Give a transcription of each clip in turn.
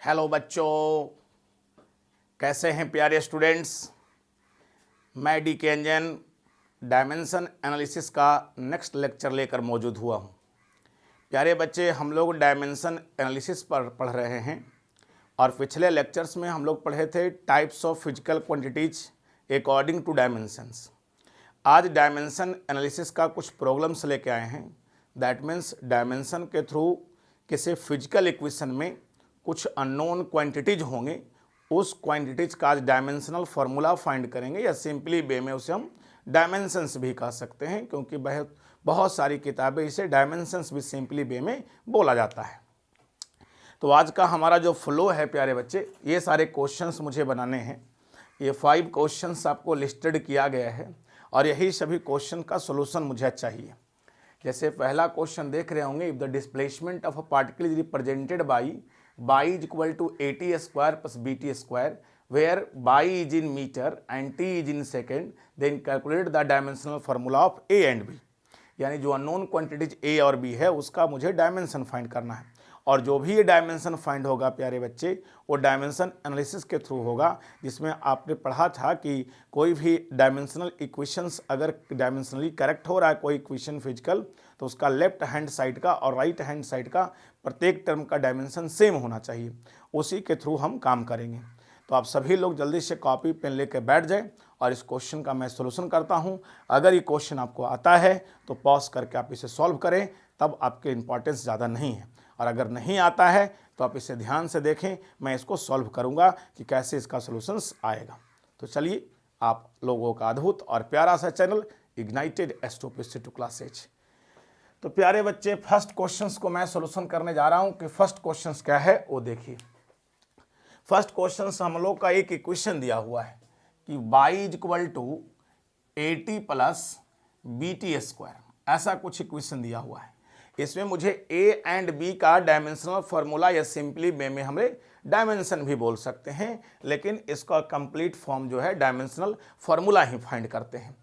Hello बच्चों, कैसे हैं प्यारे स्टूडेंट्स। मैं डी के अंजन डायमेंशन एनालिसिस का नेक्स्ट लेक्चर लेकर मौजूद हुआ हूं। प्यारे बच्चे, हम लोग डायमेंशन एनालिसिस पर पढ़ रहे हैं और पिछले लेक्चर्स में हम लोग पढ़े थे types of physical quantities according to dimensions. आज डायमेंशन एनालिसिस का कुछ प्रॉब्लम्स लेके आए हैं। दैट मीन्स डायमेंशन के थ्रू किसी फिजिकल इक्वेशन में कुछ अननोन क्वांटिटीज होंगे, उस क्वांटिटीज का आज डायमेंशनल फार्मूला फाइंड करेंगे, या सिंपली वे में उसे हम डायमेंशंस भी कह सकते हैं, क्योंकि बहुत सारी किताबें इसे डायमेंशंस भी सिंपली वे में बोला जाता है। तो आज का हमारा जो फ्लो है प्यारे बच्चे, ये सारे क्वेश्चंस मुझे बनाने हैं। ये 5 क्वेश्चंस आपको लिस्टेड किया गया है और यही सभी क्वेश्चन का सोल्यूशन मुझे चाहिए। जैसे पहला क्वेश्चन देख रहे होंगे, if the displacement of a particle is represented by is equal to AT square plus BT square, where y is in metre and T is in second, then calculate the dimensional formula of A and B। यानी जो unknown quantities A और B है उसका मुझे dimension find करना है, और जो भी ये डायमेंशन फाइंड होगा प्यारे बच्चे, वो डायमेंशन एनालिसिस के थ्रू होगा, जिसमें आपने पढ़ा था कि कोई भी डायमेंशनल इक्वेशंस अगर डायमेंशनली करेक्ट हो रहा है कोई इक्वेशन फिजिकल, तो उसका लेफ्ट हैंड साइड का और राइट हैंड साइड का प्रत्येक टर्म का डायमेंशन सेम होना चाहिए। उसी के थ्रू हम काम करेंगे। तो आप सभी लोग जल्दी से कॉपी पेन लेकर बैठ जाए और इस क्वेश्चन का मैं सोल्यूशन करता हूँ। अगर ये क्वेश्चन आपको आता है तो पॉज करके आप इसे सॉल्व करें, तब आपके इंपॉर्टेंस ज़्यादा नहीं है, और अगर नहीं आता है तो आप इसे ध्यान से देखें, मैं इसको सॉल्व करूंगा कि कैसे इसका सॉल्यूशंस आएगा। तो चलिए, आप लोगों का अद्भुत और प्यारा सा channel ignited astrophysics to class 8। तो प्यारे बच्चे, फर्स्ट क्वेश्चंस को मैं सॉल्यूशन करने जा रहा हूं कि फर्स्ट क्वेश्चंस क्या है वो देखिए। फर्स्ट क्वेश्चंस हम लोग का एक इक्वेशन दिया हुआ है कि y is equal to AT plus BT square, ऐसा कुछ इक्वेशन दिया हुआ है। इसमें मुझे A एंड B का डायमेंशनल फार्मूला, या सिंपली वे में हमें डायमेंशन भी बोल सकते हैं, लेकिन इसका कंप्लीट फॉर्म जो है डायमेंशनल फार्मूला ही फाइंड करते हैं।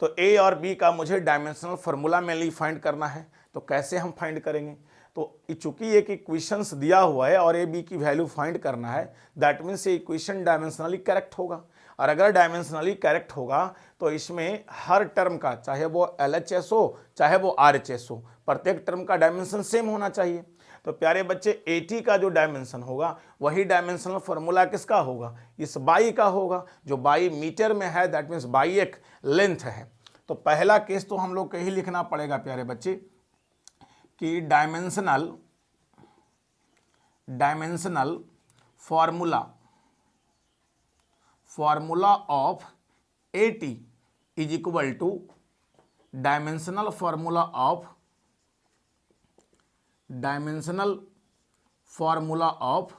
तो A और B का मुझे डायमेंशनल फार्मूला मेनली फाइंड करना है। तो कैसे हम फाइंड करेंगे? तो चूंकि एक इक्वेशंस दिया हुआ है और A B की वैल्यू फाइंड करना है, दैट मीन्स ये इक्वेशन डायमेंशनली करेक्ट होगा। और अगर डायमेंशनली करेक्ट होगा तो इसमें हर टर्म का, चाहे वो LHS हो चाहे वो RHS हो, प्रत्येक टर्म का डायमेंशन सेम होना चाहिए। तो प्यारे बच्चे, AT का जो डायमेंशन होगा वही डायमेंशनल फार्मूला किसका होगा? इस बाई का होगा, जो बाई मीटर में है, दैट मीन्स बाई एक लेंथ है। तो पहला केस तो हम लोग को यही लिखना पड़ेगा प्यारे बच्चे कि dimensional formula of AT is equal to dimensional formula of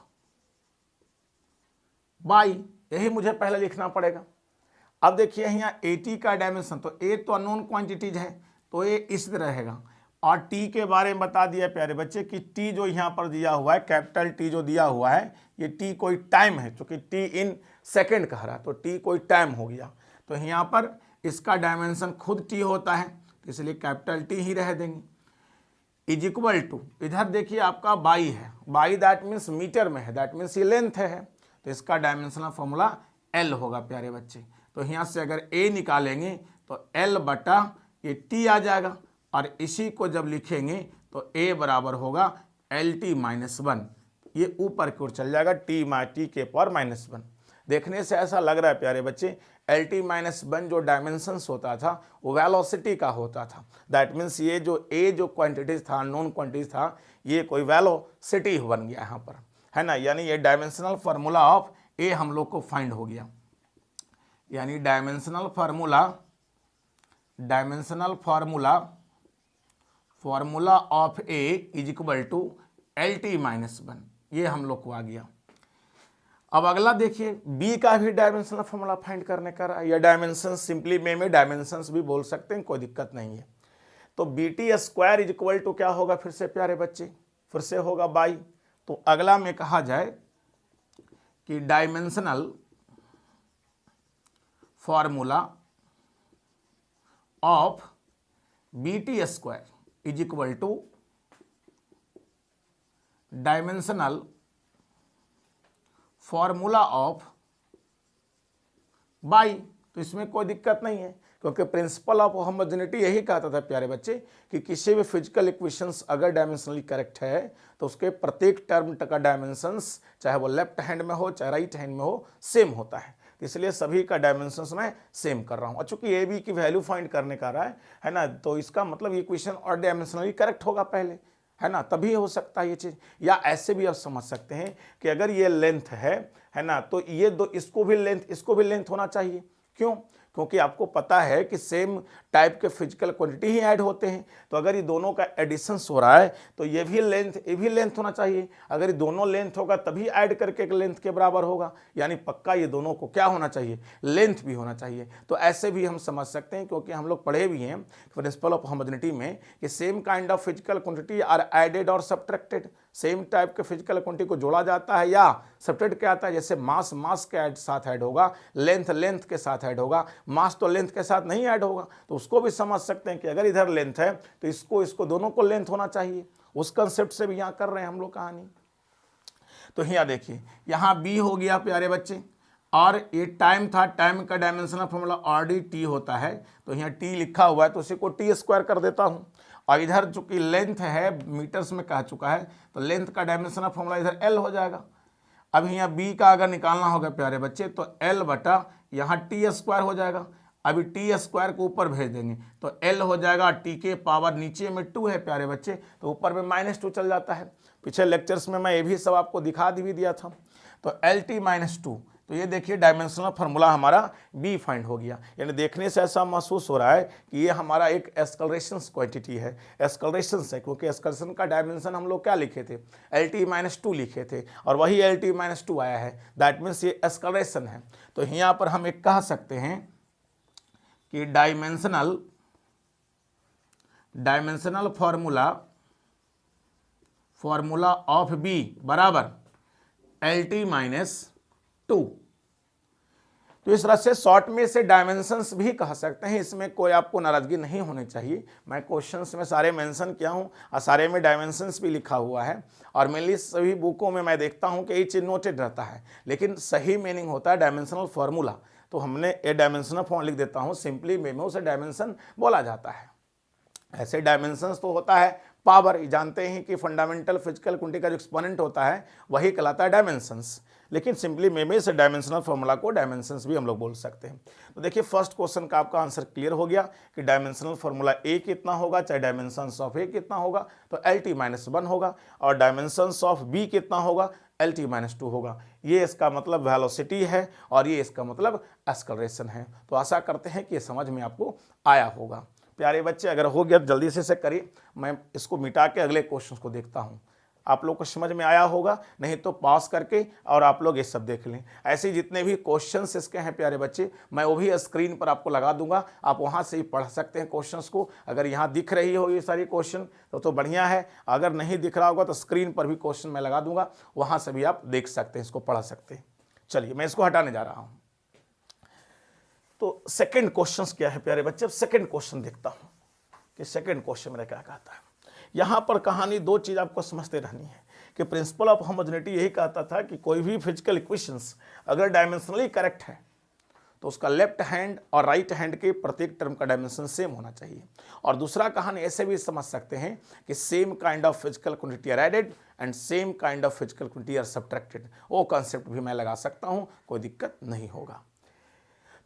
by, यही मुझे पहले लिखना पड़ेगा। अब देखिए यहाँ AT का डायमेंशन, तो A तो अननोन क्वांटिटीज है, तो ये इस तरह रहेगा। और T के बारे में बता दिया प्यारे बच्चे कि T जो यहाँ पर दिया हुआ है, कैपिटल T जो दिया हुआ है, ये T कोई टाइम है, क्योंकि T इन सेकेंड कह रहा है, तो T कोई टाइम हो गया। तो यहाँ पर इसका डायमेंशन खुद T होता है, तो इसलिए कैपिटल T ही रह देंगे। इज इक्वल टू, इधर देखिए आपका बाई है, बाई दैट मीन्स मीटर में है, दैट मीन्स ये लेंथ है, तो इसका डायमेंशनल फॉर्मूला L होगा प्यारे बच्चे। तो यहाँ से अगर A निकालेंगे तो L बटा ये T आ जाएगा, और इसी को जब लिखेंगे तो A बराबर होगा LT माइनस 1, ये ऊपर की ओर चल जाएगा, T के पावर माइनस 1। देखने से ऐसा लग रहा है प्यारे बच्चे, LT माइनस 1 जो डायमेंशंस होता था वो वेलोसिटी का होता था। दैट मीन्स ये जो A जो क्वांटिटीज था, नॉन क्वांटिटीज था, ये कोई वेलोसिटी बन गया यहाँ पर, है ना। यानी ये डायमेंशनल फार्मूला ऑफ A हम लोग को फाइंड हो गया। यानी dimensional formula of A is equal to LT minus 1, ये हम लोग को आ गया। अब अगला देखिए, B का भी डायमेंशनल फार्मूला फाइंड करने का रहा, या डायमेंशन सिंपली में डायमेंशंस भी बोल सकते हैं, कोई दिक्कत नहीं है। तो BT square is equal to क्या होगा फिर से प्यारे बच्चे? फिर से होगा बाई। तो अगला में कहा जाए कि dimensional formula of BT square is equal to dimensional formula of by, तो इसमें कोई दिक्कत नहीं है, क्योंकि प्रिंसिपल ऑफ होमोजेनिटी यही कहता था प्यारे बच्चे कि किसी भी फिजिकल इक्वेशंस अगर डायमेंशनली करेक्ट है तो उसके प्रत्येक टर्म का डायमेंशंस चाहे वो लेफ्ट हैंड में हो चाहे राइट हैंड में हो सेम होता है। इसलिए सभी का डायमेंशंस मैं सेम कर रहा हूँ। और चूंकि ए बी की वैल्यू फाइंड करने का रहा है ना, तो इसका मतलब ये इक्वेशन और डायमेंशनली करेक्ट होगा पहले, है ना, तभी हो सकता है ये चीज़। या ऐसे भी आप समझ सकते हैं कि अगर ये लेंथ है ना, तो ये दो इसको भी लेंथ होना चाहिए। क्यों? क्योंकि आपको पता है कि सेम टाइप के फिजिकल क्वांटिटी ही ऐड होते हैं, तो अगर ये दोनों का एडिशंस हो रहा है तो ये भी लेंथ होना चाहिए। अगर ये दोनों लेंथ होगा तभी ऐड करके एक लेंथ के बराबर होगा, यानी पक्का ये दोनों को क्या होना चाहिए, लेंथ भी होना चाहिए। तो ऐसे भी हम समझ सकते हैं, क्योंकि हम लोग पढ़े भी हैं प्रिंसिपल ऑफ होमोजेनिटी में कि same kind of physical quantity are added और सब्ट्रैक्टेड, सेम टाइप के फिजिकल क्वांटिटी को जोड़ा जाता है या सब्ट्रैक्ट किया जाता है। जैसे मास के साथ ऐड होगा, लेंथ के साथ ऐड होगा, मास तो लेंथ के साथ नहीं ऐड होगा। तो उसको भी समझ सकते हैं कि अगर इधर लेंथ है तो इसको दोनों को लेंथ होना चाहिए। उस कंसेप्ट से भी यहाँ कर रहे हैं हम लोग कहानी। तो यहाँ देखिए, यहाँ बी हो गया प्यारे बच्चे, और ये टाइम था, टाइम का डायमेंशनल फॉर्मूला ऑर्डी टी होता है, तो यहाँ टी लिखा हुआ है तो उसी को टी स्क्वायर कर देता हूँ। और इधर चूंकि लेंथ है मीटर्स में कह चुका है, तो लेंथ का डायमेंशनल फॉर्मूला इधर एल हो जाएगा। अब यहाँ बी का अगर निकालना होगा प्यारे बच्चे तो एल बटा यहाँ टी स्क्वायर हो जाएगा। अभी टी स्क्वायर को ऊपर भेज देंगे तो एल हो जाएगा, टी के पावर नीचे में 2 है प्यारे बच्चे, तो ऊपर में -2 चल जाता है। पिछले लेक्चर्स में मैं ये भी सब आपको दिखा भी दिया था। तो एल टी -2, तो ये देखिए डायमेंशनल फार्मूला हमारा बी फाइंड हो गया। यानी देखने से ऐसा महसूस हो रहा है कि ये हमारा एक एस्कलरेशन क्वांटिटी है, एस्कलरेशन है, क्योंकि एस्कलरेशन का डायमेंशन हम लोग क्या लिखे थे, एल टी -2 लिखे थे, और वही एल टी -2 आया है। दैट मीन्स ये एस्कलरेशन है। तो यहाँ पर हम एक कह सकते हैं कि डायमेंशनल फॉर्मूला ऑफ बी बराबर एल टी -2। तो इस तरह से शॉर्ट में से डायमेंशंस भी कह सकते हैं, इसमें कोई आपको नाराजगी नहीं होनी चाहिए। मैं क्वेश्चंस में सारे मेंशन किया हूं और सारे में डायमेंशंस भी लिखा हुआ है, और मेनली सभी बुकों में मैं देखता हूं कि ये चीज नोटेड रहता है, लेकिन सही मीनिंग होता है डायमेंशनल फार्मूला। तो हमने ए डायमेंशनल फॉर्म लिख देता हूं, सिंपली में उसे डायमेंशन बोला जाता है। ऐसे डायमेंशंस तो होता है पावर, जानते हैं कि फंडामेंटल फिजिकल क्वांटिटी का जो एक्सपोनेंट होता है वही कहलाता है डायमेंशंस, लेकिन सिंपली में से डायमेंशनल फार्मूला को डायमेंशंस भी हम लोग बोल सकते हैं। तो देखिए फर्स्ट क्वेश्चन का आपका आंसर क्लियर हो गया कि डायमेंशनल फार्मूला ए कितना होगा, चाहे डायमेंशंस ऑफ ए कितना होगा तो एल टी -1 होगा, और डायमेंशंस ऑफ बी कितना होगा, एल टी -2 होगा। ये इसका मतलब वेलोसिटी है और ये इसका मतलब एक्सेलरेशन है। तो आशा करते हैं कि ये समझ में आपको आया होगा। प्यारे बच्चे, अगर हो गया जल्दी से करिए, मैं इसको मिटा के अगले क्वेश्चन को देखता हूँ। आप लोग को समझ में आया होगा, नहीं तो पॉज करके और आप लोग ये सब देख लें। ऐसे जितने भी क्वेश्चंस इसके हैं प्यारे बच्चे, मैं वो भी स्क्रीन पर आपको लगा दूंगा, आप वहाँ से ही पढ़ सकते हैं क्वेश्चंस को। अगर यहाँ दिख रही हो ये सारी क्वेश्चन तो बढ़िया है, अगर नहीं दिख रहा होगा तो स्क्रीन पर भी क्वेश्चन मैं लगा दूंगा, वहाँ से भी आप देख सकते हैं, इसको पढ़ सकते हैं। चलिए मैं इसको हटाने जा रहा हूँ। तो सेकेंड क्वेश्चन क्या है प्यारे बच्चे, अब सेकेंड क्वेश्चन देखता हूँ कि सेकेंड क्वेश्चन मेरा क्या कहता है। यहाँ पर कहानी दो चीज़ आपको समझते रहनी है कि प्रिंसिपल ऑफ होमोजेनिटी यही कहता था कि कोई भी फिजिकल इक्वेशंस अगर डायमेंशनली करेक्ट है तो उसका लेफ्ट हैंड और राइट हैंड के प्रत्येक टर्म का डायमेंशन सेम होना चाहिए। और दूसरा कहानी ऐसे भी समझ सकते हैं कि same kind of physical quantity are added and same kind of physical quantity are subtracted. वो कॉन्सेप्ट भी मैं लगा सकता हूँ, कोई दिक्कत नहीं होगा।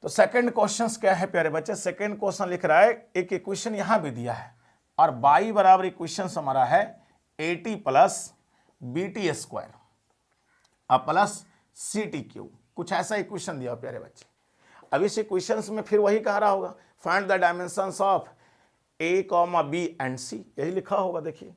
तो सेकंड क्वेश्चन क्या है प्यारे बच्चे, सेकंड क्वेश्चन लिख रहा है, एक इक्वेशन यहां भी दिया है और बाई बराबर इक्वेशन हमारा है AT प्लस BT स्क्वायर और प्लस CT क्यूब, कुछ ऐसा इक्वेशन दिया प्यारे बच्चे। अब इस इक्वेशन में फिर वही कह रहा होगा find the dimensions of A, B and C, यही लिखा होगा। देखिए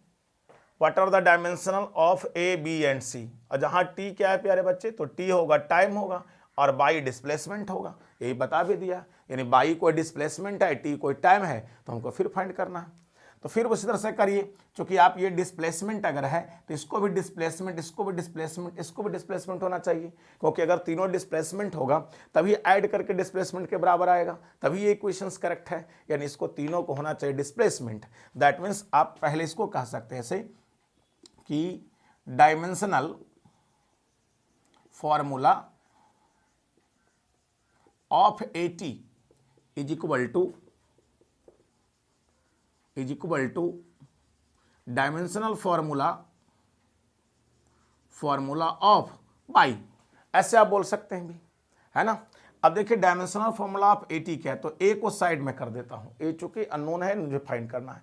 what are the dimensional of A, B and C, और जहां T क्या है प्यारे बच्चे, तो T होगा टाइम होगा और बाई डिस्प्लेसमेंट होगा, यही बता भी दिया। यानी बाई कोई डिस्प्लेसमेंट है, टी कोई टाइम है, तो हमको फिर फाइंड करना है। तो फिर उसी तरह से करिए, क्योंकि आप ये डिस्प्लेसमेंट अगर है तो इसको भी डिस्प्लेसमेंट, इसको भी डिस्प्लेसमेंट, इसको भी डिस्प्लेसमेंट होना चाहिए, क्योंकि अगर तीनों डिस्प्लेसमेंट होगा तभी ऐड करके डिस्प्लेसमेंट के बराबर आएगा, तभी ये इक्वेशंस करेक्ट है। यानी इसको तीनों को होना चाहिए डिस्प्लेसमेंट। दैट मीन्स आप पहले इसको कह सकते हैं ऐसे कि dimensional formula of A T is equal to dimensional formula of y, ऐसे आप बोल सकते हैं भी, है ना। अब देखिए dimensional formula of A T क्या है, तो ए को साइड में कर देता हूं, ए चूंकि अननोन है मुझे फाइंड करना है,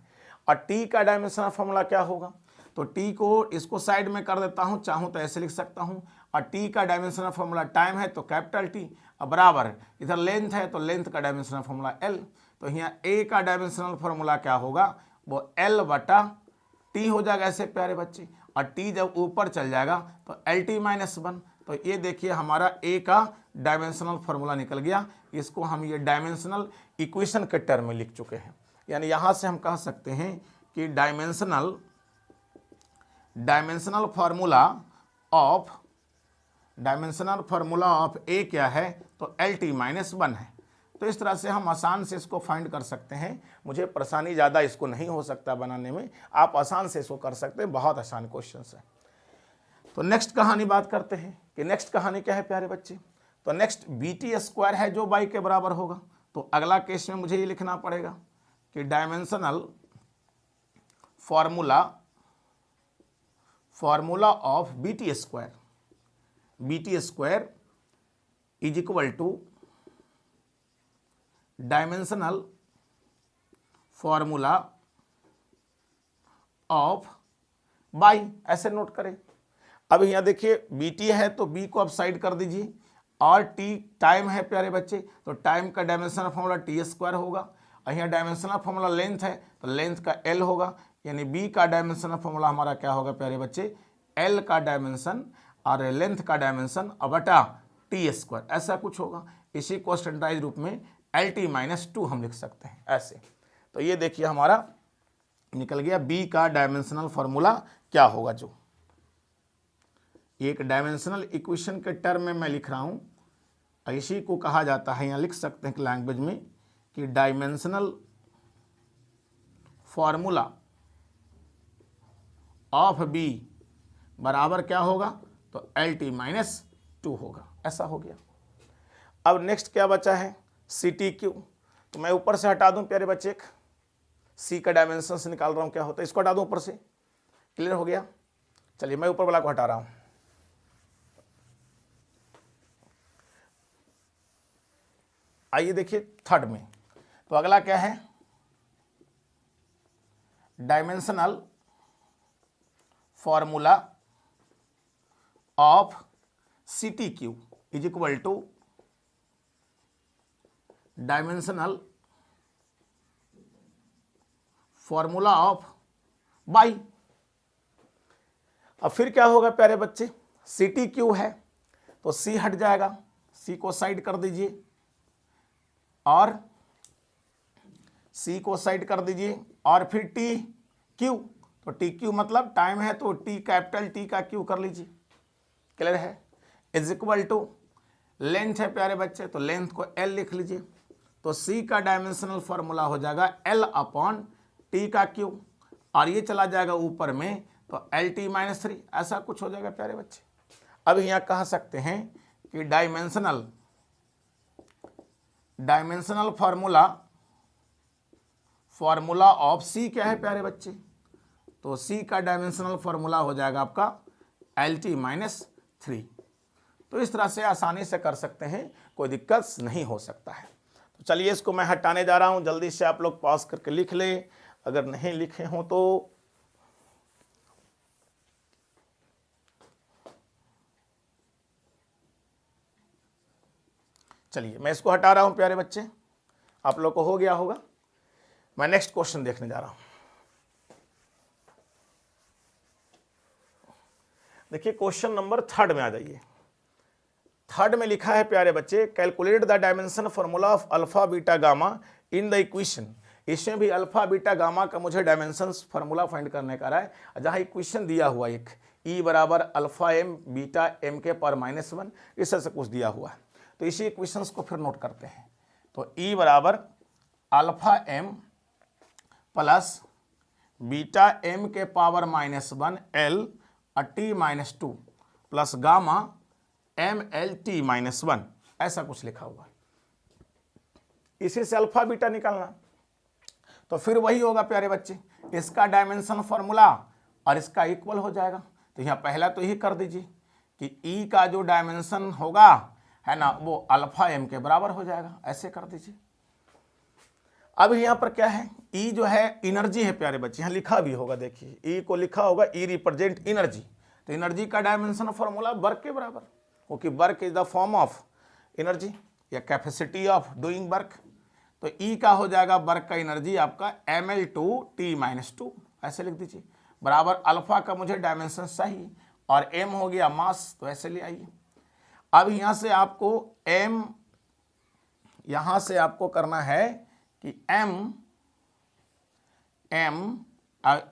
और टी का डायमेंशनल फॉर्मूला क्या होगा, तो टी को इसको साइड में कर देता हूं, चाहूं तो ऐसे लिख सकता हूं, और टी का डायमेंशनल फॉर्मूला टाइम है तो कैपिटल टी, अब बराबर इधर लेंथ है तो लेंथ का डायमेंशनल फॉर्मूला एल, तो यहाँ ए का डायमेंशनल फॉर्मूला क्या होगा, वो एल बटा टी हो जाएगा ऐसे प्यारे बच्चे, और टी जब ऊपर चल जाएगा तो एल टी माइनस 1, तो ये देखिए हमारा ए का डायमेंशनल फॉर्मूला निकल गया, इसको हम ये डायमेंशनल इक्वेशन के टर्म में लिख चुके हैं। यानी यहाँ से हम कह सकते हैं कि डायमेंशनल फार्मूला ऑफ ए क्या है, तो एल टी माइनस 1 है। तो इस तरह से हम आसान से इसको फाइंड कर सकते हैं, मुझे परेशानी ज़्यादा इसको नहीं हो सकता बनाने में, आप आसान से इसको कर सकते हैं, बहुत आसान क्वेश्चन है। तो नेक्स्ट कहानी बात करते हैं कि नेक्स्ट कहानी क्या है प्यारे बच्चे, तो नेक्स्ट बी टी स्क्वायर है जो बाई के बराबर होगा, तो अगला केस में मुझे ये लिखना पड़ेगा कि dimensional formula of B T square is equal to dimensional formula of y, ऐसे नोट करें। अब यहाँ देखिए बी टी है तो बी को अब साइड कर दीजिए, और टी टाइम है प्यारे बच्चे, तो टाइम का डायमेंशनल फॉर्मूला टी स्क्वायर होगा, और यहाँ डायमेंशनल फॉर्मूला लेंथ है तो लेंथ का एल होगा, यानी बी का डायमेंशनल फॉर्मूला हमारा क्या होगा प्यारे बच्चे, एल का डायमेंशन और लेंथ का डायमेंशन बटा टी स्क्वायर, ऐसा कुछ होगा। इसी को स्टैंडर्डाइज रूप में एल टी माइनस 2 हम लिख सकते हैं ऐसे। तो ये देखिए हमारा निकल गया बी का डायमेंशनल फॉर्मूला क्या होगा, जो एक डायमेंशनल इक्वेशन के टर्म में मैं लिख रहा हूं, इसी को कहा जाता है, यहाँ लिख सकते हैं लैंग्वेज में कि डायमेंशनल फॉर्मूला ऑफ बी बराबर क्या होगा, तो एल टी माइनस 2 होगा, ऐसा हो गया। अब नेक्स्ट क्या बचा है, सी टी क्यू, तो मैं ऊपर से हटा दूं प्यारे बच्चे, एक सी का डायमेंशन से निकाल रहा हूं क्या होता है, इसको हटा दूं ऊपर से, क्लियर हो गया। चलिए मैं ऊपर वाला को हटा रहा हूं, आइए देखिए थर्ड में, तो अगला क्या है, dimensional formula of C T Q is equal to dimensional formula of y. अब फिर क्या होगा प्यारे बच्चे, सी टी क्यू है तो सी हट जाएगा, सी को साइड कर दीजिए, और सी को साइड कर दीजिए, और फिर टी क्यू, तो टी क्यू मतलब टाइम है तो टी कैपिटल टी का क्यू कर लीजिए, क्लियर है, इज इक्वल टू लेंथ है प्यारे बच्चे, तो लेंथ को एल लिख लीजिए, तो सी का डायमेंशनल फॉर्मूला हो जाएगा एल अपॉन टी का क्यू, और ये चला जाएगा ऊपर में तो एल टी माइनस 3, ऐसा कुछ हो जाएगा प्यारे बच्चे। अब यहाँ कह सकते हैं कि डायमेंशनल फॉर्मूला ऑफ सी क्या है प्यारे बच्चे, तो सी का डायमेंशनल फॉर्मूला हो जाएगा आपका एल टी माइनस 3। तो इस तरह से आसानी से कर सकते हैं, कोई दिक्कत नहीं हो सकता है। तो चलिए इसको मैं हटाने जा रहा हूं, जल्दी से आप लोग पॉज करके लिख लें, अगर नहीं लिखे हों तो। चलिए मैं इसको हटा रहा हूं प्यारे बच्चे, आप लोग को हो गया होगा। मैं नेक्स्ट क्वेश्चन देखने जा रहा हूं। देखिए क्वेश्चन नंबर 3 में आ जाइए। 3 में लिखा है प्यारे बच्चे, calculate the dimension formula of alpha beta gamma in the equation. इसमें भी अल्फा बीटा गामा का मुझे डायमेंशन फार्मूला फाइंड करने का रहा है, जहाँ इक्वेशन दिया हुआ एक ई बराबर अल्फा एम बीटा एम के पावर -1, इस तरह से कुछ दिया हुआ है। तो इसी इक्वेशंस को फिर नोट करते हैं। तो ई बराबर alpha M plus beta M के power -1 L T -2 plus gamma MLT-1 ऐसा कुछ लिखा हुआ है। इसी से अल्फा बीटा निकालना, तो फिर वही होगा प्यारे बच्चे, इसका डायमेंशन फॉर्मूला और इसका इक्वल हो जाएगा। तो यहाँ पहला तो यही कर दीजिए कि ई का जो डायमेंशन होगा है ना वो अल्फा एम के बराबर हो जाएगा, ऐसे कर दीजिए। अब यहाँ पर क्या है, ई जो है एनर्जी है प्यारे बच्चे, यहाँ लिखा भी होगा, देखिए ई को लिखा होगा ई रिप्रेजेंट एनर्जी। तो एनर्जी का डायमेंशन फॉर्मूला वर्क के बराबर, क्योंकि work is the form of energy या कैपेसिटी ऑफ डूइंग वर्क। तो ई का हो जाएगा वर्क का एनर्जी आपका ml/T-2 ऐसे लिख दीजिए, बराबर अल्फा का मुझे डायमेंशन चाहिए और एम हो गया मास, तो ऐसे ले आइए। अब यहाँ से आपको एम, यहाँ से आपको करना है कि m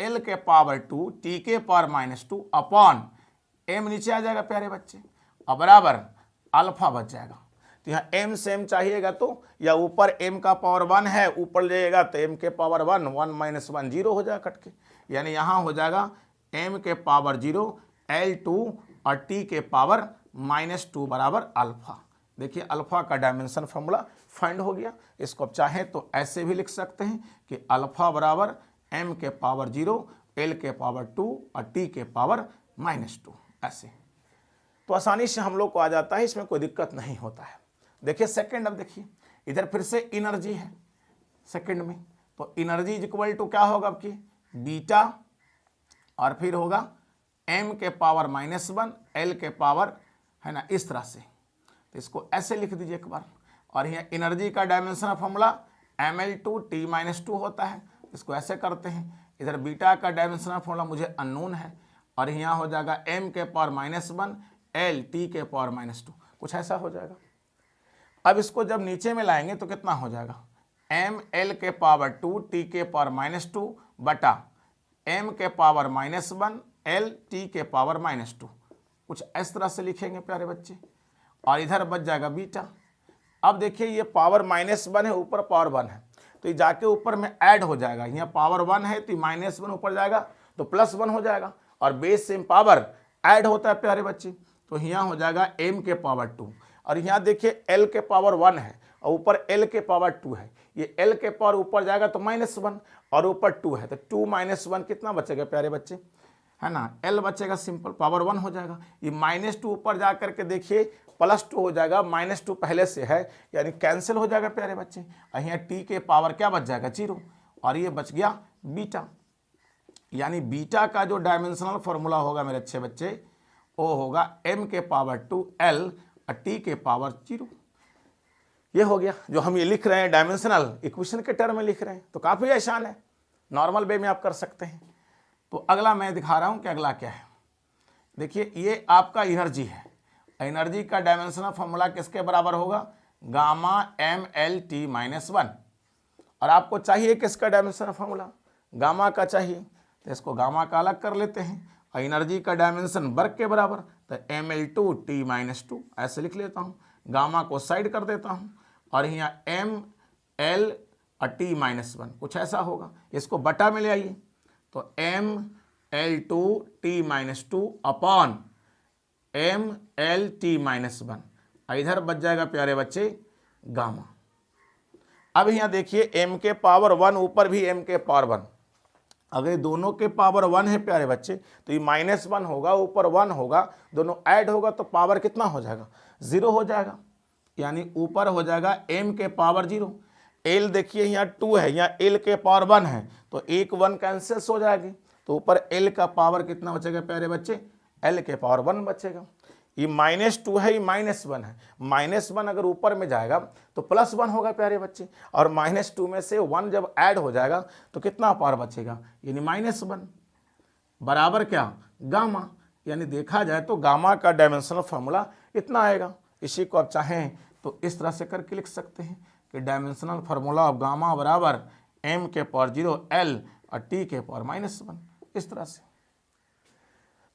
L के पावर 2 T के पावर -2 अपॉन m नीचे आ जाएगा प्यारे बच्चे और बराबर अल्फा बच जाएगा। तो यहाँ m से m चाहिएगा तो या ऊपर m का पावर 1 है, ऊपर लेगा तो m के पावर 1 1 - 1 0 हो जाएगा कट के, यानी यहाँ हो जाएगा m के पावर 0 L2 और T के पावर -2 बराबर अल्फा। देखिए अल्फा का डायमेंशन फॉर्मूला फाइंड हो गया। इसको आप चाहें तो ऐसे भी लिख सकते हैं कि अल्फा बराबर m के पावर 0 L के पावर 2 और T के पावर -2 ऐसे। तो आसानी से हम लोग को आ जाता है, इसमें कोई दिक्कत नहीं होता है। देखिए सेकंड, अब देखिए इधर फिर से एनर्जी है सेकंड में, तो एनर्जी इज इक्वल टू क्या होगा आपकी बीटा और फिर होगा m के पावर -1 L के पावर है ना, इस तरह से। तो इसको ऐसे लिख दीजिए एक बार, और यहाँ एनर्जी का डायमेंशन फॉर्मूला ml/T-2 होता है, इसको ऐसे करते हैं। इधर बीटा का डायमेंशन फॉर्मूला मुझे अननोन है और यहाँ हो जाएगा m के पावर -1 L T के पावर -2, कुछ ऐसा हो जाएगा। अब इसको जब नीचे में लाएंगे तो कितना हो जाएगा m L के पावर 2 T के पावर -2 बटा m के पावर -1 L T के पावर -2, कुछ इस तरह से लिखेंगे प्यारे बच्चे, और इधर बच जाएगा बीटा। अब देखिए ये पावर -1 है, ऊपर पावर 1 है, तो ये जाके ऊपर में ऐड हो जाएगा। यहाँ पावर 1 है तो -1 ऊपर जाएगा तो +1 हो जाएगा, और बेस से पावर ऐड होता है प्यारे बच्चे, तो यहाँ हो जाएगा m के पावर 2, और यहाँ देखिए l के पावर 1 है और ऊपर l के पावर 2 है। ये l के पावर ऊपर जाएगा तो -1 और ऊपर 2 है, तो 2 - 1 कितना बचेगा प्यारे बच्चे, है ना, l बचेगा, सिंपल पावर 1 हो जाएगा। ये -2 ऊपर जा करके देखिए +2 हो जाएगा, -2 पहले से है यानी कैंसिल हो जाएगा प्यारे बच्चे, और यहाँ t के पावर क्या बच जाएगा 0, और ये बच गया बीटा। यानी बीटा का जो डायमेंशनल फॉर्मूला होगा मेरे अच्छे बच्चे वो होगा m के पावर 2 L और t के पावर 0। ये हो गया जो हम ये लिख रहे हैं डायमेंशनल इक्वेशन के टर्म में लिख रहे हैं, तो काफ़ी आसान है, नॉर्मल वे में आप कर सकते हैं। तो अगला मैं दिखा रहा हूँ कि अगला क्या है। देखिए ये आपका एनर्जी है, एनर्जी का डायमेंशनल फॉर्मूला किसके बराबर होगा गामा ml/T-1, और आपको चाहिए किसका डायमेंशनल फॉर्मूला गामा का चाहिए, तो इसको गामा का अलग कर लेते हैं, और एनर्जी का डायमेंशन वर्क के बराबर, तो ml/T-2 ऐसे लिख लेता हूँ, गामा को साइड कर देता हूँ, और यहाँ ml और T-1 कुछ ऐसा होगा। इसको बटा में ले आइए, तो ml/T-2 अपॉन ml/T-1, इधर बच जाएगा प्यारे बच्चे गामा। अब यहाँ देखिए m के पावर 1 ऊपर भी m के पावर 1, अगर दोनों के पावर 1 है प्यारे बच्चे तो ये -1 होगा, ऊपर 1 होगा, दोनों ऐड होगा तो पावर कितना हो जाएगा 0 हो जाएगा, यानी ऊपर हो जाएगा m के पावर 0। l देखिए यहाँ 2 है, यहाँ l के पावर 1 है, तो एक 1 कैंसिल हो जाएगी, तो ऊपर l का पावर कितना बचेगा प्यारे बच्चे l के पावर 1 बचेगा। ये -2 है, ये -1 है, -1 अगर ऊपर में जाएगा तो +1 होगा प्यारे बच्चे, और -2 में से 1 जब ऐड हो जाएगा तो कितना पावर बचेगा यानी -1 बराबर क्या गामा। यानी देखा जाए तो गामा का डायमेंशनल फार्मूला इतना आएगा। इसी को आप चाहें तो इस तरह से करके लिख सकते हैं कि डायमेंशनल फार्मूला ऑफ गामा बराबर m के पावर 0 L और t के पावर -1, इस तरह से।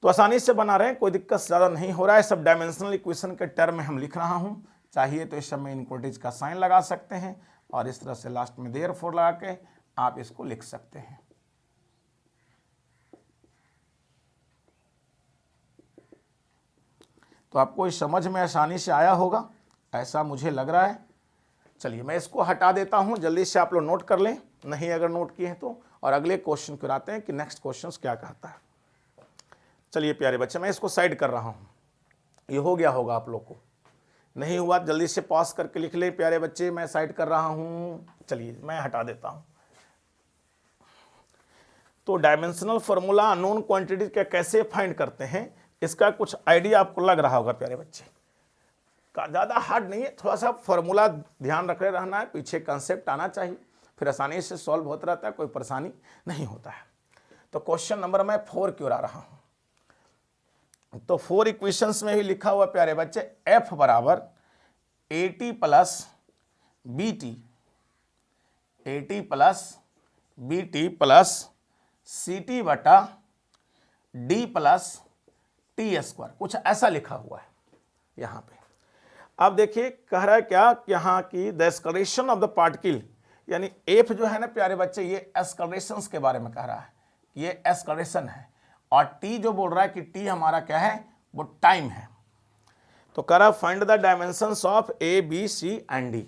तो आसानी से बना रहे हैं, कोई दिक्कत ज़्यादा नहीं हो रहा है, सब डायमेंशनल इक्वेशन के टर्म में हम लिख रहा हूँ। चाहिए तो इस समय इनकोटेज का साइन लगा सकते हैं और इस तरह से लास्ट में देयरफॉर लगा के आप इसको लिख सकते हैं। तो आपको इस समझ में आसानी से आया होगा, ऐसा मुझे लग रहा है। चलिए मैं इसको हटा देता हूँ, जल्दी से आप लोग नोट कर लें, नहीं अगर नोट किए हैं तो, और अगले क्वेश्चन को आते हैं कि नेक्स्ट क्वेश्चन क्या कहता है। चलिए प्यारे बच्चे मैं इसको साइड कर रहा हूँ, ये हो गया होगा आप लोग को, नहीं हुआ जल्दी से पॉज करके लिख ले प्यारे बच्चे, मैं साइड कर रहा हूँ। चलिए मैं हटा देता हूँ। तो डायमेंशनल फार्मूला अननोन क्वांटिटी का कैसे फाइंड करते हैं, इसका कुछ आइडिया आपको लग रहा होगा प्यारे बच्चे। का ज़्यादा हार्ड नहीं है, थोड़ा सा फार्मूला ध्यान रखे रहना है, पीछे कंसेप्ट आना चाहिए, फिर आसानी से सॉल्व होता रहता है, कोई परेशानी नहीं होता है। तो क्वेश्चन नंबर मैं 4 क्यों आ रहा हूँ, तो 4 इक्वेशंस में भी लिखा हुआ प्यारे बच्चे, एफ बराबर AT plus BT plus CT बटा D प्लस T स्क्वायर, कुछ ऐसा लिखा हुआ है यहाँ पे। अब देखिए कह रहा है क्या, यहाँ की the acceleration of the particle, यानी एफ जो है ना प्यारे बच्चे, ये एस्केलेशन के बारे में कह रहा है, ये एस्केलेशन है, और टी जो बोल रहा है कि टी हमारा क्या है, वो टाइम है। तो कह रहा find the dimensions of A B C and D.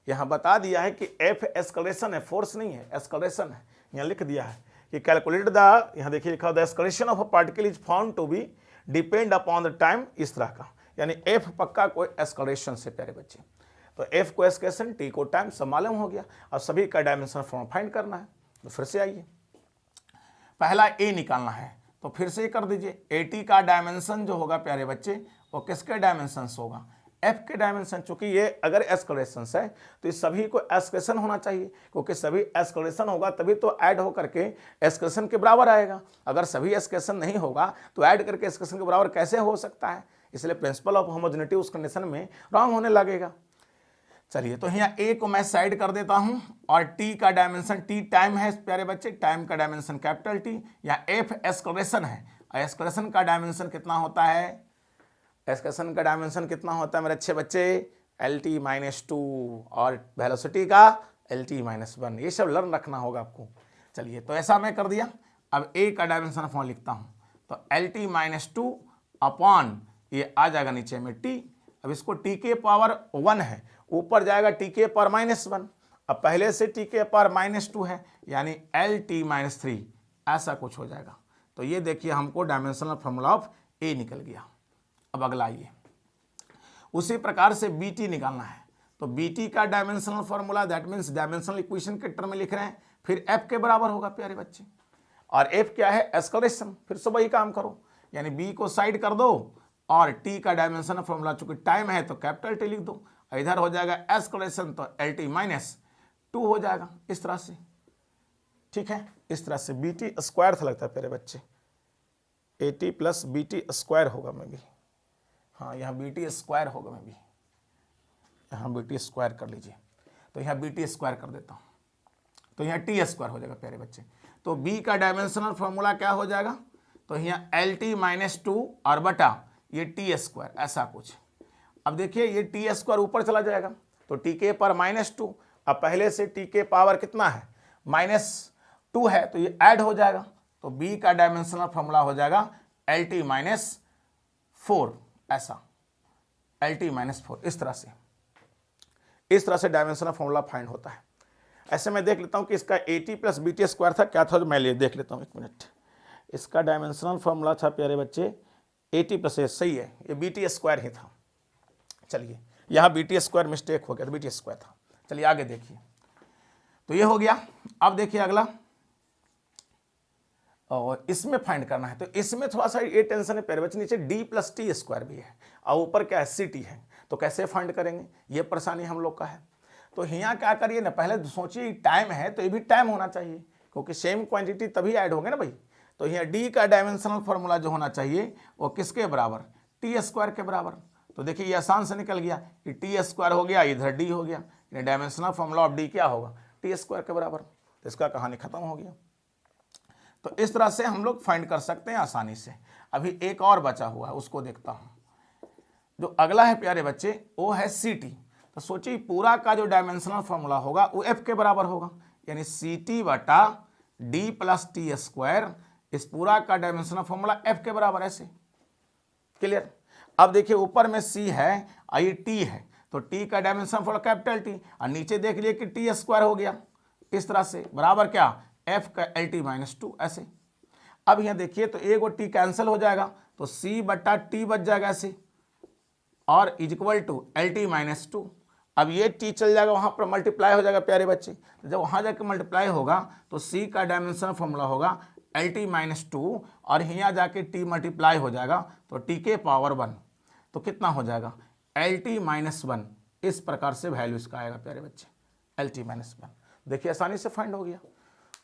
यहाँ बता दिया है कि एफ एस्केलेशन है, फोर्स नहीं है, एस्केलेशन है। यहाँ लिख दिया है कि कैलकुलेट द, यहाँ देखिए लिखा the acceleration of a particle is found to be depend upon the time, इस तरह का, यानी एफ पक्का कोई एस्केलेशन से प्यारे बच्चे। तो एफ को एस्केलेशन, टी को टाइम, सब मालूम हो गया। अब सभी का डायमेंशन फॉर्म फाइंड करना है, तो फिर से आइए, पहला ए निकालना है, तो फिर से कर दीजिए। ए टी का डायमेंशन जो होगा प्यारे बच्चे, वो किसके डायमेंशन होगा, एफ के डायमेंशन। चूंकि ये अगर एस्केलेशन है तो इस सभी को एस्केलेशन होना चाहिए, क्योंकि सभी एस्केलेशन होगा तभी तो ऐड हो करके एस्केलेशन के बराबर आएगा। अगर सभी एस्केलेशन नहीं होगा तो ऐड करके एस्केलेशन के बराबर कैसे हो सकता है, इसलिए प्रिंसिपल ऑफ होमोजेनिटी उस कंडीशन में रॉन्ग होने लगेगा। चलिए तो यहाँ ए को मैं साइड कर देता हूँ, और टी का डायमेंशन, टी टाइम है प्यारे बच्चे, टाइम का डायमेंशन कैपिटल टी, या एफ एस्केलेशन है, एस्केलेशन का डायमेंशन कितना होता है, एस्केलेशन का डायमेंशन कितना होता है मेरे अच्छे बच्चे, LT-2, और वेलोसिटी का LT-1, ये सब लर्न रखना होगा आपको। चलिए तो ऐसा मैं कर दिया। अब ए का डायमेंशन फॉर्म लिखता हूँ, तो LT-2 अपॉन ये आ जाएगा नीचे में टी। अब इसको टी के पावर 1 है, ऊपर जाएगा टी के पावर -1, अब पहले से टी के पावर -2 है, यानी LT-3, ऐसा कुछ हो जाएगा। तो ये देखिए हमको डायमेंशनल फार्मूला ऑफ ए निकल गया। अब अगला आइए, उसी प्रकार से BT निकालना है, तो BT का dimensional formula, that means dimensional equation के टर्म में लिख रहे हैं, फिर F के बराबर होगा प्यारे बच्चे, और F क्या है, एस्केलेशन। फिर से वही काम करो, यानी B को साइड कर दो, और T का डायमेंशन फार्मूला चूंकि टाइम है तो कैपिटल T लिख दो, इधर हो जाएगा एस्केलेशन, तो LT-2 हो जाएगा, इस तरह से। ठीक है, इस तरह से BT स्क्वायर था लगता है प्यारे बच्चे, AT प्लस BT स्क्वायर होगा मैं भी, हाँ यहाँ BT स्क्वायर होगा, मैं भी यहाँ BT स्क्वायर कर लीजिए, तो यहाँ BT स्क्वायर कर देता हूँ, तो यहाँ T स्क्वायर हो जाएगा प्यारे बच्चे। तो B का डायमेंशनल फार्मूला क्या हो जाएगा, तो यहाँ LT-2 और बटा ये T स्क्वायर, ऐसा कुछ। अब देखिए ये T स्क्वायर ऊपर चला जाएगा, तो T के पावर -2, अब पहले से T के पावर कितना है, -2 है, तो ये ऐड हो जाएगा, तो B का डायमेंशनल फार्मूला हो जाएगा LT-4, ऐसा LT-4, इस तरह से डायमेंशनल फार्मूला फाइंड होता है। ऐसे मैं देख लेता हूं कि इसका AT प्लस BT स्क्वायर था, क्या था, मैं देख लेता हूं, एक मिनट। इसका डायमेंशनल फार्मूला था प्यारे बच्चे AT प्लस, सही है, ये BT स्क्वायर ही था। चलिए यहाँ BT स्क्वायर मिस्टेक हो गया, तो BT स्क्वायर था। चलिए आगे देखिए, तो ये हो गया। अब देखिए अगला, और इसमें फाइंड करना है, तो इसमें थोड़ा सा ये टेंशन है प्यारे बच्चे, नीचे D प्लस T स्क्वायर भी है, और ऊपर क्या है, CT है, तो कैसे फाइंड करेंगे, ये परेशानी हम लोग का है। तो यहाँ क्या करिए ना, पहले सोचिए टाइम है तो ये भी टाइम होना चाहिए, क्योंकि सेम क्वांटिटी तभी ऐड होंगे ना भाई। तो यहाँ D का डायमेंशनल फार्मूला जो होना चाहिए वो किसके बराबर, T स्क्वायर के बराबर। तो देखिए ये आसान से निकल गया कि T स्क्वायर हो गया, इधर D हो गया, डायमेंशनल फार्मूला ऑफ D क्या होगा, T स्क्वायर के बराबर। तो इसका कहानी खत्म हो गया। तो इस तरह से हम लोग फाइंड कर सकते हैं आसानी से। अभी एक और बचा हुआ है, उसको देखता हूँ। जो अगला है प्यारे बच्चे वो है CT। तो सोचिए पूरा का जो डायमेंशनल फार्मूला होगा वो F के बराबर होगा, यानी CT बटा D प्लस T स्क्वायर, इस पूरा का डायमेंशनल फार्मूला F के बराबर, ऐसे क्लियर। अब देखिए ऊपर में c है और ये t है, तो t का डायमेंशन फॉर कैपिटल T, और नीचे देख लिए कि टी स्क्वायर हो गया इस तरह से, बराबर क्या f का LT-2 ऐसे। अब यहाँ देखिए तो एक और t कैंसिल हो जाएगा, तो c बट्टा t बच जाएगा ऐसे, और इज इक्वल टू LT-2। अब ये t चल जाएगा वहाँ पर, मल्टीप्लाई हो जाएगा प्यारे बच्चे, तो जब वहाँ जाकर मल्टीप्लाई होगा तो c का डायमेंशन फॉर्मूला होगा LT-2, और यहाँ जाके t मल्टीप्लाई हो जाएगा तो t के पावर 1, तो कितना हो जाएगा LT-1। इस प्रकार से वैल्यू इसका आएगा प्यारे बच्चे, LT-1। देखिए आसानी से फाइंड हो गया,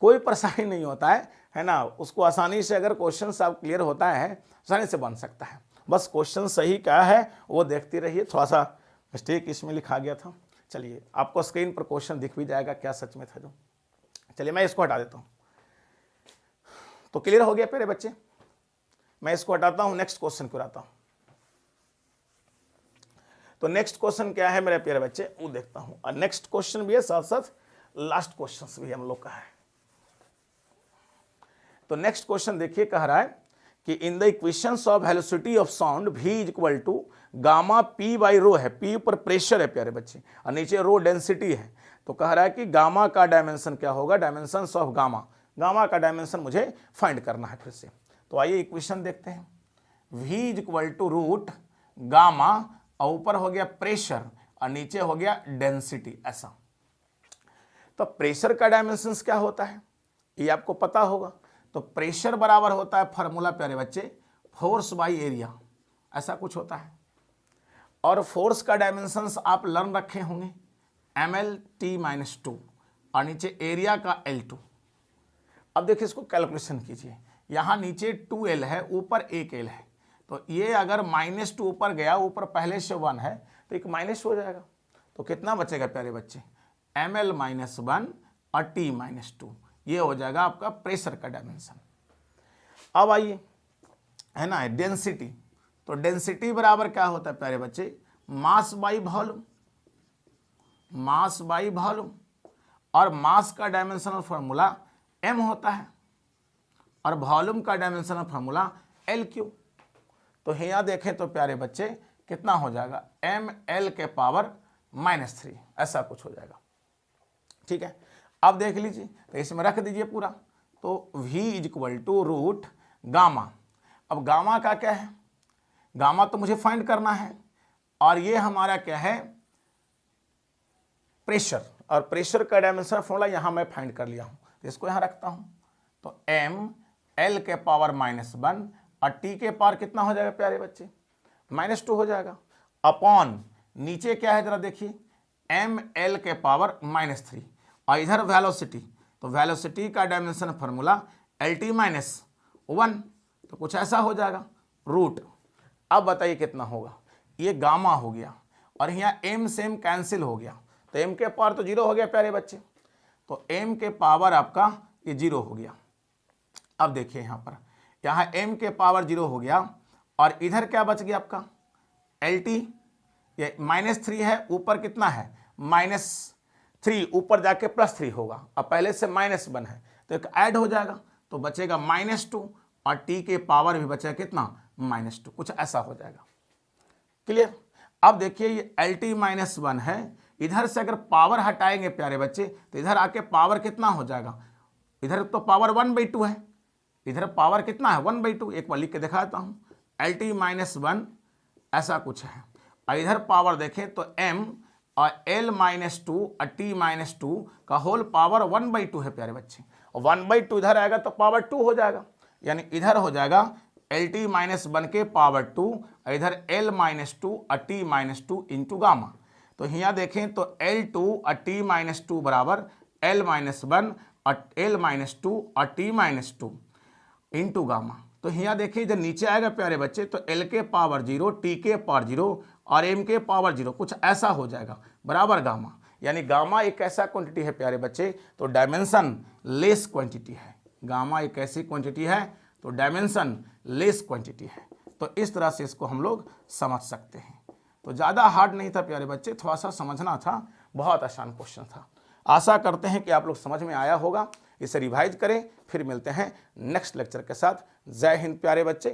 कोई परेशानी नहीं होता है ना। उसको आसानी से अगर क्वेश्चन सब क्लियर होता है आसानी से बन सकता है, बस क्वेश्चन सही क्या है वो देखती रहिए। थोड़ा सा मिस्टेक इसमें लिखा गया था, चलिए आपको स्क्रीन पर क्वेश्चन दिख भी जाएगा क्या सच में था जो। चलिए मैं इसको हटा देता हूँ, तो क्लियर हो गया प्यारे बच्चे। मैं इसको हटाता हूँ, नेक्स्ट क्वेश्चन को लाता हूँ। तो नेक्स्ट क्वेश्चन क्या है मेरे प्यारे बच्चे वो देखता हूँ, और नेक्स्ट क्वेश्चन भी है साथ साथ लास्ट क्वेश्चन भी हम लोग का है। तो नेक्स्ट क्वेश्चन देखिए कह रहा है कि in the equations of velocity of sound v is equal to gamma p by rho है, p ऊपर प्रेशर है प्यारे बच्चे और नीचे रो डेंसिटी है। तो कह रहा है कि गामा का डायमेंशन क्या होगा, डायमेंशन ऑफ गामा, गामा का डायमेंशन मुझे फाइंड करना है फिर से। तो आइए इक्वेशन देखते हैं, v is equal to root gamma, और ऊपर हो गया प्रेशर और नीचे हो गया डेंसिटी ऐसा। तो प्रेशर का डायमेंशन क्या होता है ये आपको पता होगा, तो प्रेशर बराबर होता है फार्मूला प्यारे बच्चे फोर्स बाई एरिया, ऐसा कुछ होता है। और फोर्स का डायमेंशंस आप लर्न रखे होंगे ML-T-2 और नीचे एरिया का L2। अब देखिए इसको कैलकुलेशन कीजिए, यहाँ नीचे 2L है ऊपर 1L है, तो ये अगर -2 ऊपर गया, ऊपर पहले से 1 है तो एक माइनस हो जाएगा, तो कितना बचेगा प्यारे बच्चे ML-1 और T-2, ये हो जाएगा आपका प्रेशर का डायमेंशन। अब आइए है ना डेंसिटी, तो डेंसिटी बराबर क्या होता है प्यारे बच्चे mass by volume, mass by volume, और मास का डायमेंशनल फार्मूला m होता है और वॉल्यूम का डायमेंशनल फार्मूला LQ। तो यहाँ देखें तो प्यारे बच्चे कितना हो जाएगा ML के पावर -3, ऐसा कुछ हो जाएगा, ठीक है। अब देख लीजिए तो इसमें रख दीजिए पूरा, तो v is equal to root gamma. अब गामा का क्या है, गामा तो मुझे फाइंड करना है, और ये हमारा क्या है प्रेशर, और प्रेशर का डायमेंशन फॉर्मूला यहाँ मैं फाइंड कर लिया हूँ, तो इसको यहाँ रखता हूँ। तो ML के पावर -1 और T के पावर कितना हो जाएगा प्यारे बच्चे -2 हो जाएगा, अपॉन नीचे क्या है जरा देखिए ML के पावर -3, और इधर वेलोसिटी, तो वेलोसिटी का डायमेंशन फार्मूला LT-1, तो कुछ ऐसा हो जाएगा रूट। अब बताइए कितना होगा, ये गामा हो गया और यहाँ m से m कैंसिल हो गया, तो m के पावर तो 0 हो गया प्यारे बच्चे, तो m के पावर आपका ये 0 हो गया। अब देखिए यहाँ m के पावर 0 हो गया, और इधर क्या बच गया आपका LT, ये -3 है, ऊपर कितना है -3, ऊपर जाके +3 होगा, अब पहले से -1 है तो एक ऐड हो जाएगा, तो बचेगा -2, और T के पावर भी बचेगा कितना -2, कुछ ऐसा हो जाएगा, क्लियर। अब देखिए ये LT-1 है, इधर से अगर पावर हटाएंगे प्यारे बच्चे तो इधर आके पावर कितना हो जाएगा, इधर तो पावर 1/2 है, इधर पावर कितना है 1/2, एक बार लिख के दिखाता हूँ LT-1 ऐसा कुछ है, और इधर पावर देखें तो m और L-2 और T-2 का होल पावर 1/2 है प्यारे बच्चे, और 1/2 इधर आएगा तो पावर 2 हो जाएगा, यानी इधर हो जाएगा LT-1 के पावर 2 और इधर L-2 और T-2 इंटू गामा। तो यहाँ देखें तो L2 और T-2 बराबर L-1 और L-2 और T-2 इंटू गामा। तो यहाँ देखिए जब नीचे आएगा प्यारे बच्चे तो L के पावर 0, T के पावर 0 और M के पावर 0, कुछ ऐसा हो जाएगा बराबर गामा, यानी गामा एक ऐसा क्वांटिटी है प्यारे बच्चे तो डायमेंशन लेस क्वांटिटी है, गामा एक ऐसी क्वांटिटी है तो डायमेंशन लेस क्वांटिटी है। तो इस तरह से इसको हम लोग समझ सकते हैं। तो ज़्यादा हार्ड नहीं था प्यारे बच्चे, थोड़ा सा समझना था, बहुत आसान क्वेश्चन था। आशा करते हैं कि आप लोग समझ में आया होगा, इसे रिवाइज करें, फिर मिलते हैं नेक्स्ट लेक्चर के साथ। जय हिंद प्यारे बच्चे।